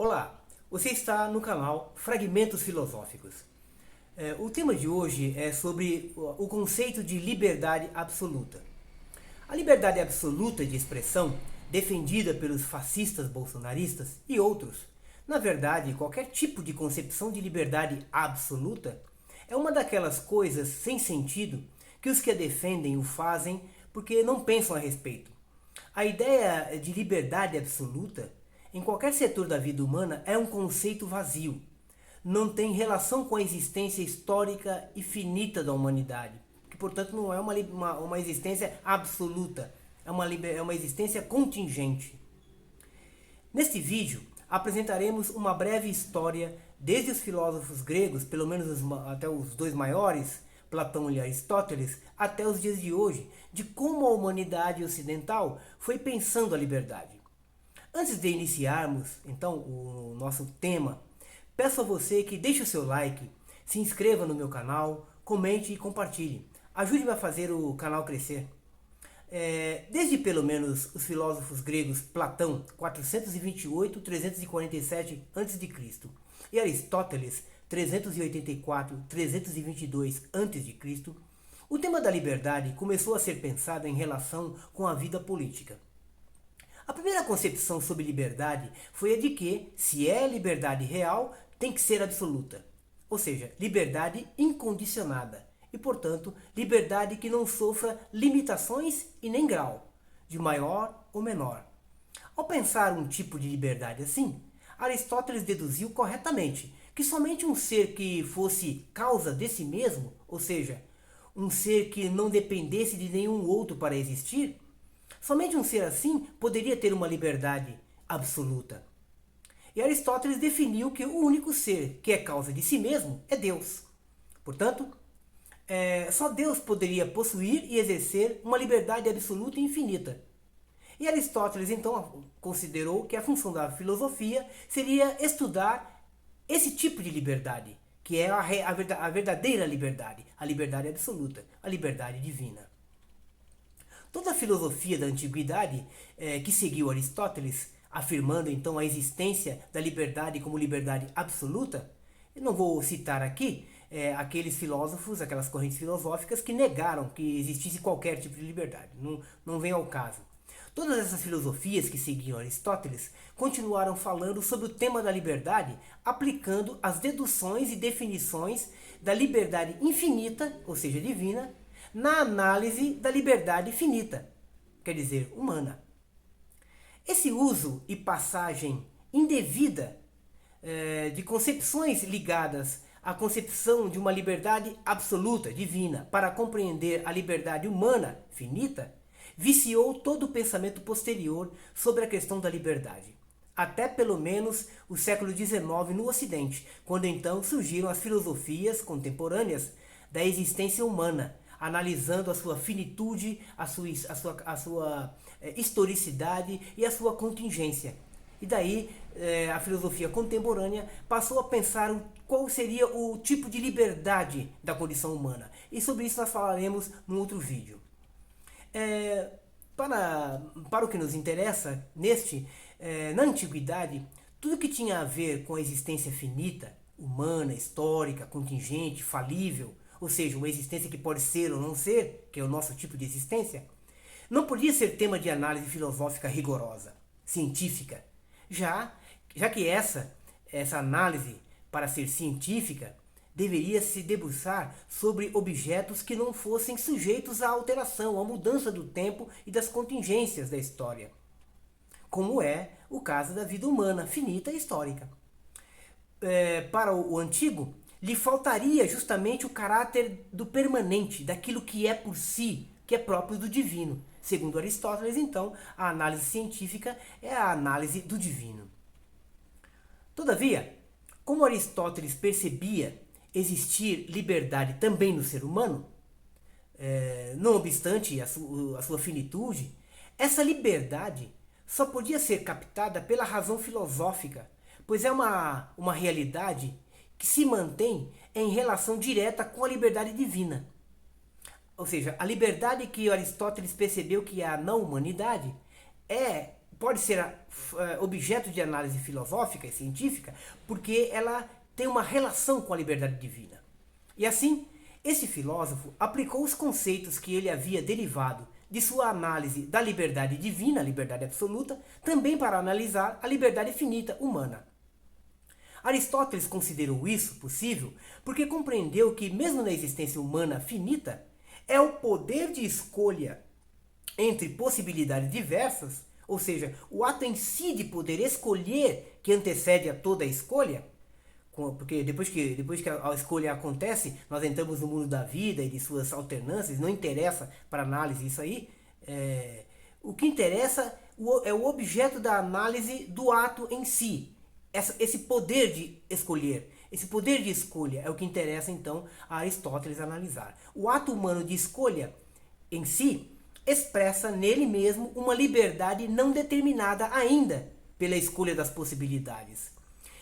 Olá, você está no canal Fragmentos Filosóficos. O tema de hoje é sobre o conceito de liberdade absoluta. A liberdade absoluta de expressão, defendida pelos fascistas bolsonaristas e outros, na verdade, qualquer tipo de concepção de liberdade absoluta, é uma daquelas coisas sem sentido que os que a defendem o fazem porque não pensam a respeito. A ideia de liberdade absoluta em qualquer setor da vida humana é um conceito vazio. Não tem relação com a existência histórica e finita da humanidade, que portanto não é uma existência absoluta, é uma existência contingente. Neste vídeo apresentaremos uma breve história desde os filósofos gregos, pelo menos até os dois maiores, Platão e Aristóteles, até os dias de hoje, de como a humanidade ocidental foi pensando a liberdade. Antes de iniciarmos, então, o nosso tema, peço a você que deixe o seu like, se inscreva no meu canal, comente e compartilhe. Ajude-me a fazer o canal crescer. Desde pelo menos os filósofos gregos Platão, 428-347 a.C., e Aristóteles, 384-322 a.C., o tema da liberdade começou a ser pensado em relação com a vida política. A primeira concepção sobre liberdade foi a de que, se é liberdade real, tem que ser absoluta. Ou seja, liberdade incondicionada. E, portanto, liberdade que não sofra limitações e nem grau, de maior ou menor. Ao pensar um tipo de liberdade assim, Aristóteles deduziu corretamente que somente um ser que fosse causa de si mesmo, ou seja, um ser que não dependesse de nenhum outro para existir, somente um ser assim poderia ter uma liberdade absoluta. E Aristóteles definiu que o único ser que é causa de si mesmo é Deus. Portanto, só Deus poderia possuir e exercer uma liberdade absoluta e infinita. E Aristóteles então considerou que a função da filosofia seria estudar esse tipo de liberdade, que é a verdadeira liberdade, a liberdade absoluta, a liberdade divina. Toda a filosofia da antiguidade que seguiu Aristóteles, afirmando então a existência da liberdade como liberdade absoluta, eu não vou citar aqui aqueles filósofos, aquelas correntes filosóficas que negaram que existisse qualquer tipo de liberdade, não vem ao caso. Todas essas filosofias que seguiam Aristóteles continuaram falando sobre o tema da liberdade, aplicando as deduções e definições da liberdade infinita, ou seja, divina, na análise da liberdade finita, quer dizer, humana. Esse uso e passagem indevida de concepções ligadas à concepção de uma liberdade absoluta, divina, para compreender a liberdade humana, finita, viciou todo o pensamento posterior sobre a questão da liberdade. Até pelo menos o século XIX no Ocidente, quando então surgiram as filosofias contemporâneas da existência humana, analisando a sua finitude, a sua historicidade e a sua contingência. E daí a filosofia contemporânea passou a pensar qual seria o tipo de liberdade da condição humana. E sobre isso nós falaremos num outro vídeo. Para o que nos interessa, na antiguidade, tudo que tinha a ver com a existência finita, humana, histórica, contingente, falível, ou seja, uma existência que pode ser ou não ser, que é o nosso tipo de existência, não podia ser tema de análise filosófica rigorosa, científica, já que essa análise, para ser científica, deveria se debruçar sobre objetos que não fossem sujeitos à alteração, à mudança do tempo e das contingências da história, como é o caso da vida humana, finita e histórica. Para o antigo, lhe faltaria justamente o caráter do permanente, daquilo que é por si, que é próprio do divino. Segundo Aristóteles, então, a análise científica é a análise do divino. Todavia, como Aristóteles percebia existir liberdade também no ser humano, não obstante a sua finitude, essa liberdade só podia ser captada pela razão filosófica, pois é uma realidade que se mantém em relação direta com a liberdade divina. Ou seja, a liberdade que Aristóteles percebeu que há na humanidade é pode ser objeto de análise filosófica e científica porque ela tem uma relação com a liberdade divina. E assim, esse filósofo aplicou os conceitos que ele havia derivado de sua análise da liberdade divina, a liberdade absoluta, também para analisar a liberdade finita humana. Aristóteles considerou isso possível porque compreendeu que, mesmo na existência humana finita, é o poder de escolha entre possibilidades diversas, ou seja, o ato em si de poder escolher que antecede a toda a escolha, porque depois que a escolha acontece, nós entramos no mundo da vida e de suas alternâncias, não interessa para análise isso aí. O que interessa é o objeto da análise do ato em si. Esse poder de escolher, esse poder de escolha é o que interessa então a Aristóteles analisar. O ato humano de escolha em si expressa nele mesmo uma liberdade não determinada ainda pela escolha das possibilidades.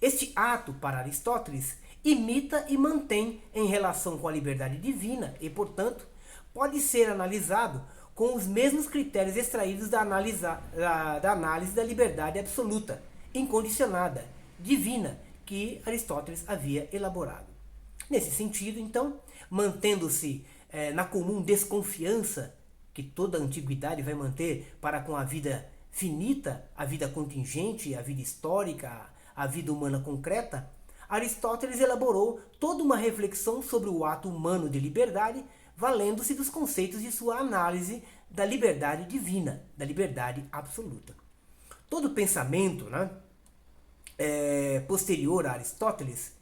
Este ato, para Aristóteles, imita e mantém em relação com a liberdade divina e, portanto, pode ser analisado com os mesmos critérios extraídos da análise da liberdade absoluta, incondicionada, divina, que Aristóteles havia elaborado. Nesse sentido, então, mantendo-se na comum desconfiança que toda a antiguidade vai manter para com a vida finita, a vida contingente, a vida histórica, a vida humana concreta, Aristóteles elaborou toda uma reflexão sobre o ato humano de liberdade, valendo-se dos conceitos de sua análise da liberdade divina, da liberdade absoluta. Todo pensamento, posterior a Aristóteles,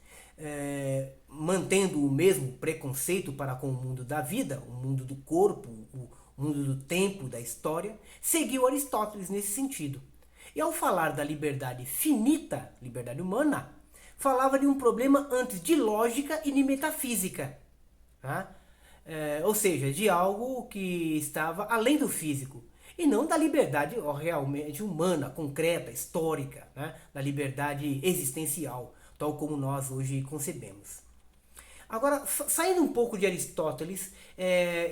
mantendo o mesmo preconceito para com o mundo da vida, o mundo do corpo, o mundo do tempo, da história, seguiu Aristóteles nesse sentido. E ao falar da liberdade finita, liberdade humana, falava de um problema antes de lógica e de metafísica. Ou seja, de algo que estava além do físico. E não da liberdade realmente humana, concreta, histórica, da liberdade existencial, tal como nós hoje concebemos. Agora, saindo um pouco de Aristóteles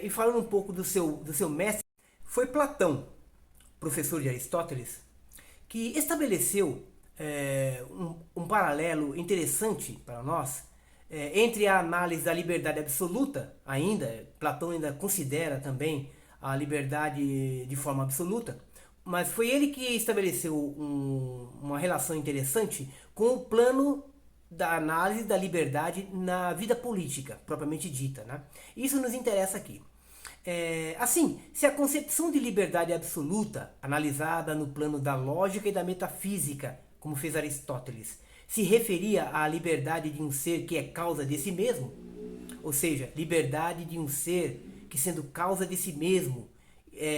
e falando um pouco do seu mestre, foi Platão, professor de Aristóteles, que estabeleceu um paralelo interessante para nós entre a análise da liberdade absoluta, Platão ainda considera também a liberdade de forma absoluta, mas foi ele que estabeleceu uma relação interessante com o plano da análise da liberdade na vida política, propriamente dita. Isso nos interessa aqui. Assim, se a concepção de liberdade absoluta, analisada no plano da lógica e da metafísica, como fez Aristóteles, se referia à liberdade de um ser que é causa de si mesmo, ou seja, liberdade de um ser que, sendo causa de si mesmo,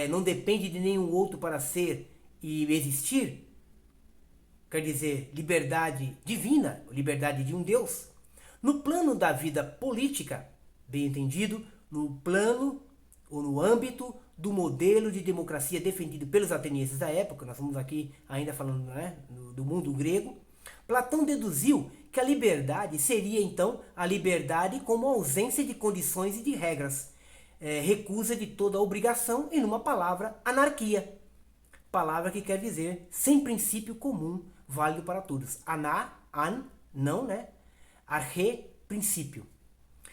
não depende de nenhum outro para ser e existir, quer dizer, liberdade divina, liberdade de um Deus. No plano da vida política, bem entendido, no plano ou no âmbito do modelo de democracia defendido pelos atenienses da época, nós estamos aqui ainda falando do mundo grego, Platão deduziu que a liberdade seria então a liberdade como ausência de condições e de regras, recusa de toda obrigação e, numa palavra, anarquia. Palavra que quer dizer sem princípio comum, válido para todos. Não, arche, princípio.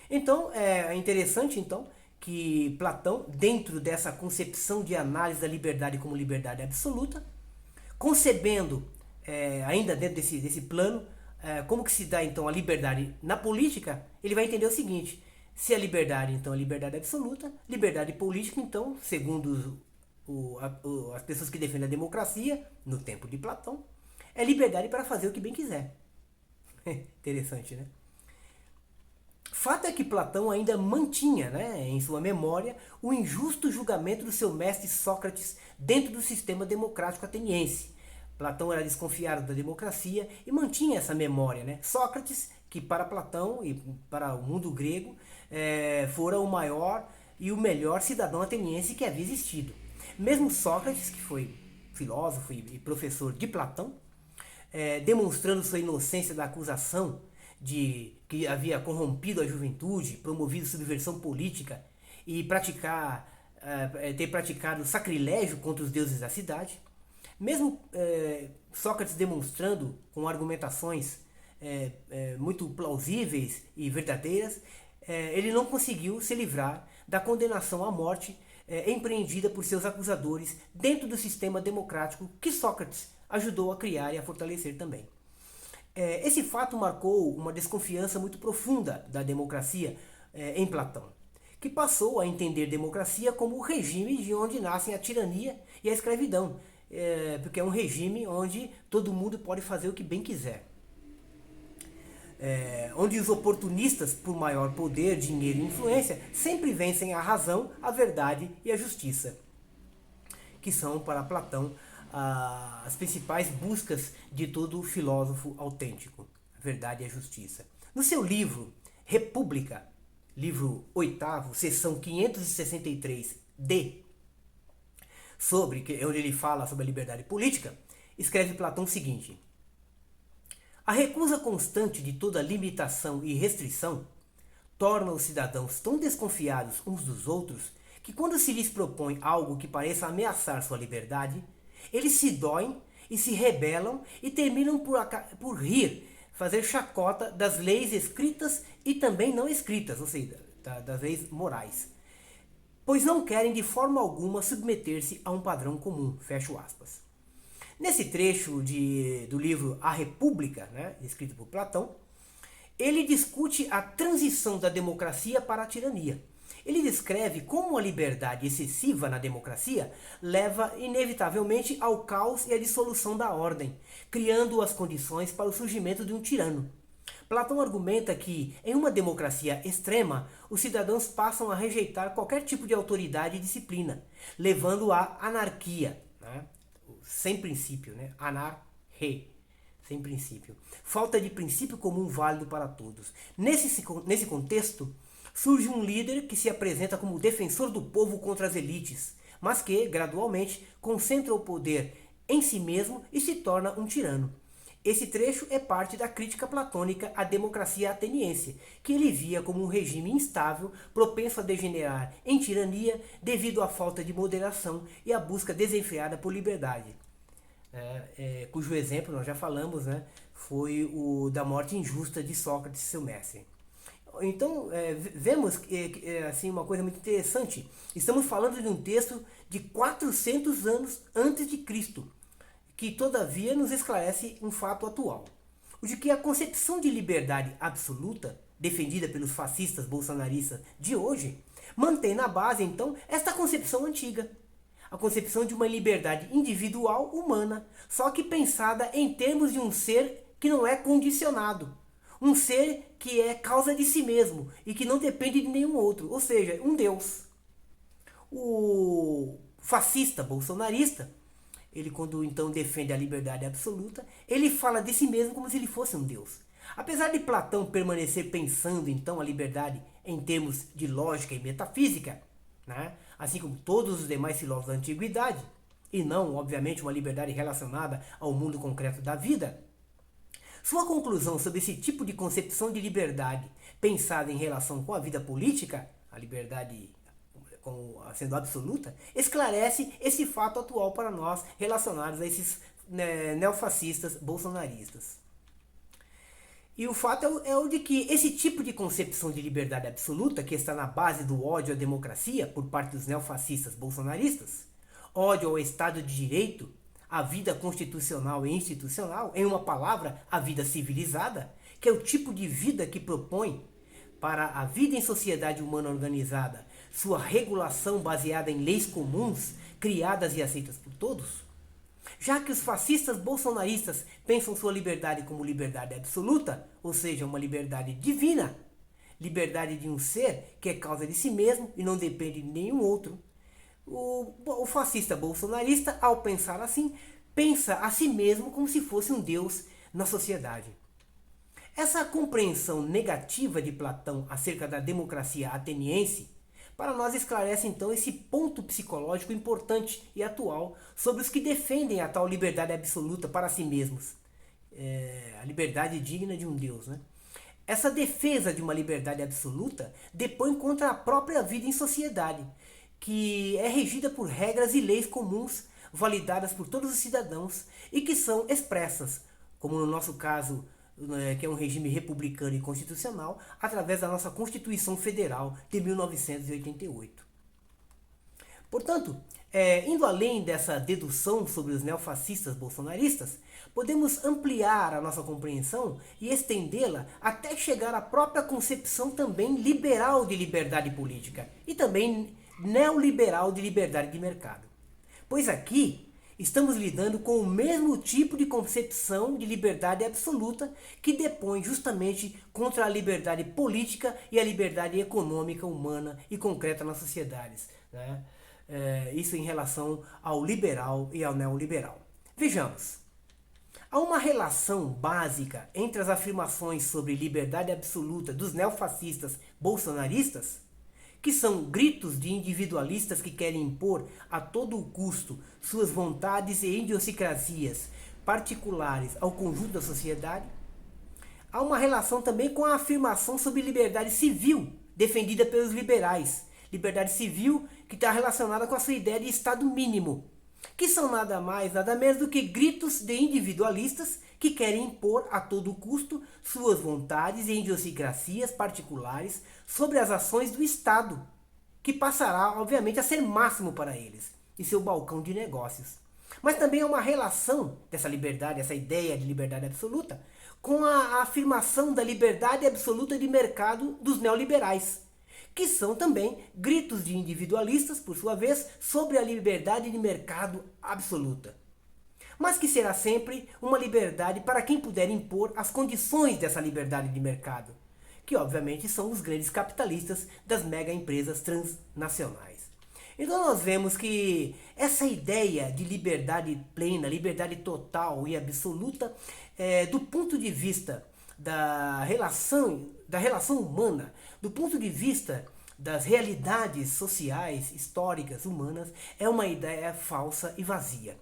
Então, é interessante então que Platão, dentro dessa concepção de análise da liberdade como liberdade absoluta, concebendo, ainda dentro desse plano, como que se dá então a liberdade na política, ele vai entender o seguinte: se a liberdade então é liberdade absoluta, liberdade política então, segundo as pessoas que defendem a democracia, no tempo de Platão, é liberdade para fazer o que bem quiser. Interessante, né? Fato é que Platão ainda mantinha, em sua memória, o injusto julgamento do seu mestre Sócrates dentro do sistema democrático ateniense. Platão era desconfiado da democracia e mantinha essa memória. Sócrates, que para Platão e para o mundo grego, fora o maior e o melhor cidadão ateniense que havia existido. Mesmo Sócrates, que foi filósofo e professor de Platão, demonstrando sua inocência da acusação de que havia corrompido a juventude, promovido subversão política e ter praticado sacrilégio contra os deuses da cidade, Mesmo Sócrates demonstrando com argumentações muito plausíveis e verdadeiras, ele não conseguiu se livrar da condenação à morte empreendida por seus acusadores dentro do sistema democrático que Sócrates ajudou a criar e a fortalecer também. Esse fato marcou uma desconfiança muito profunda da democracia em Platão, que passou a entender democracia como o regime de onde nascem a tirania e a escravidão, porque é um regime onde todo mundo pode fazer o que bem quiser. Onde os oportunistas, por maior poder, dinheiro e influência, sempre vencem a razão, a verdade e a justiça, que são, para Platão, as principais buscas de todo filósofo autêntico, a verdade e a justiça. No seu livro República, livro 8º, seção 563D, onde ele fala sobre a liberdade política, escreve Platão o seguinte: a recusa constante de toda limitação e restrição torna os cidadãos tão desconfiados uns dos outros que, quando se lhes propõe algo que pareça ameaçar sua liberdade, eles se doem e se rebelam e terminam por rir, fazer chacota das leis escritas e também não escritas, ou seja, das leis morais, pois não querem de forma alguma submeter-se a um padrão comum. Fecho aspas. Nesse trecho do livro A República, escrito por Platão, ele discute a transição da democracia para a tirania. Ele descreve como a liberdade excessiva na democracia leva inevitavelmente ao caos e à dissolução da ordem, criando as condições para o surgimento de um tirano. Platão argumenta que, em uma democracia extrema, os cidadãos passam a rejeitar qualquer tipo de autoridade e disciplina, levando à anarquia, sem princípio, anarre, sem princípio. Falta de princípio comum válido para todos. Nesse contexto, surge um líder que se apresenta como defensor do povo contra as elites, mas que, gradualmente, concentra o poder em si mesmo e se torna um tirano. Esse trecho é parte da crítica platônica à democracia ateniense, que ele via como um regime instável, propenso a degenerar em tirania devido à falta de moderação e à busca desenfreada por liberdade. Cujo exemplo, nós já falamos, foi o da morte injusta de Sócrates, seu mestre. Então, vemos assim, uma coisa muito interessante. Estamos falando de um texto de 400 anos antes de Cristo, que todavia nos esclarece um fato atual. O de que a concepção de liberdade absoluta, defendida pelos fascistas bolsonaristas de hoje, mantém na base, então, esta concepção antiga. A concepção de uma liberdade individual humana, só que pensada em termos de um ser que não é condicionado. Um ser que é causa de si mesmo e que não depende de nenhum outro, ou seja, um Deus. O fascista bolsonarista, ele quando então defende a liberdade absoluta, ele fala de si mesmo como se ele fosse um Deus. Apesar de Platão permanecer pensando então a liberdade em termos de lógica e metafísica, assim como todos os demais filósofos da antiguidade, e não, obviamente, uma liberdade relacionada ao mundo concreto da vida, sua conclusão sobre esse tipo de concepção de liberdade pensada em relação com a vida política, a liberdade como sendo absoluta, esclarece esse fato atual para nós relacionados a esses neofascistas bolsonaristas. E o fato é o de que esse tipo de concepção de liberdade absoluta, que está na base do ódio à democracia por parte dos neofascistas bolsonaristas, ódio ao Estado de Direito, à vida constitucional e institucional, em uma palavra, a vida civilizada, que é o tipo de vida que propõe para a vida em sociedade humana organizada sua regulação baseada em leis comuns, criadas e aceitas por todos? Já que os fascistas bolsonaristas pensam sua liberdade como liberdade absoluta, ou seja, uma liberdade divina, liberdade de um ser que é causa de si mesmo e não depende de nenhum outro, o fascista bolsonarista, ao pensar assim, pensa a si mesmo como se fosse um Deus na sociedade. Essa compreensão negativa de Platão acerca da democracia ateniense para nós esclarece então esse ponto psicológico importante e atual sobre os que defendem a tal liberdade absoluta para si mesmos. A liberdade digna de um Deus. Essa defesa de uma liberdade absoluta depõe contra a própria vida em sociedade, que é regida por regras e leis comuns validadas por todos os cidadãos e que são expressas, como no nosso caso, que é um regime republicano e constitucional, através da nossa Constituição Federal de 1988. Portanto, indo além dessa dedução sobre os neofascistas bolsonaristas, podemos ampliar a nossa compreensão e estendê-la até chegar à própria concepção também liberal de liberdade política e também neoliberal de liberdade de mercado. Pois aqui estamos lidando com o mesmo tipo de concepção de liberdade absoluta que depõe justamente contra a liberdade política e a liberdade econômica, humana e concreta nas sociedades, né? Isso em relação ao liberal e ao neoliberal. Vejamos. Há uma relação básica entre as afirmações sobre liberdade absoluta dos neofascistas bolsonaristas, que são gritos de individualistas que querem impor a todo custo suas vontades e idiosincrasias particulares ao conjunto da sociedade. Há uma relação também com a afirmação sobre liberdade civil defendida pelos liberais. Liberdade civil que está relacionada com a sua ideia de Estado mínimo, que são nada mais, nada menos do que gritos de individualistas que querem impor a todo custo suas vontades e idiosincrasias particulares sobre as ações do Estado, que passará, obviamente, a ser máximo para eles e seu balcão de negócios. Mas também há uma relação dessa liberdade, essa ideia de liberdade absoluta, com a afirmação da liberdade absoluta de mercado dos neoliberais, que são também gritos de individualistas, por sua vez, sobre a liberdade de mercado absoluta. Mas que será sempre uma liberdade para quem puder impor as condições dessa liberdade de mercado, que obviamente são os grandes capitalistas das mega empresas transnacionais. Então nós vemos que essa ideia de liberdade plena, liberdade total e absoluta, do ponto de vista da relação humana, do ponto de vista das realidades sociais, históricas, humanas, é uma ideia falsa e vazia.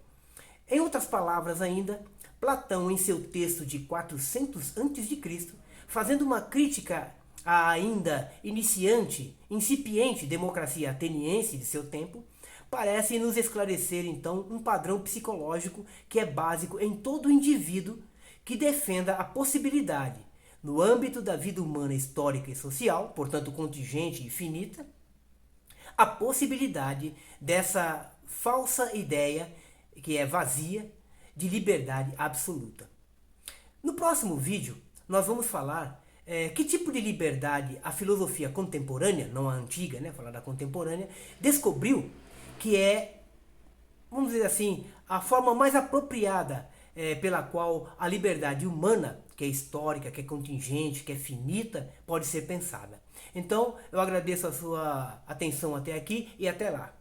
Em outras palavras ainda, Platão, em seu texto de 400 a.C., fazendo uma crítica à ainda incipiente democracia ateniense de seu tempo, parece nos esclarecer então um padrão psicológico que é básico em todo indivíduo que defenda a possibilidade, no âmbito da vida humana histórica e social, portanto contingente e finita, a possibilidade dessa falsa ideia, que é vazia, de liberdade absoluta. No próximo vídeo, nós vamos falar que tipo de liberdade a filosofia contemporânea, não a antiga, né, falar da contemporânea, descobriu que é, vamos dizer assim, a forma mais apropriada pela qual a liberdade humana, que é histórica, que é contingente, que é finita, pode ser pensada. Então, eu agradeço a sua atenção até aqui e até lá.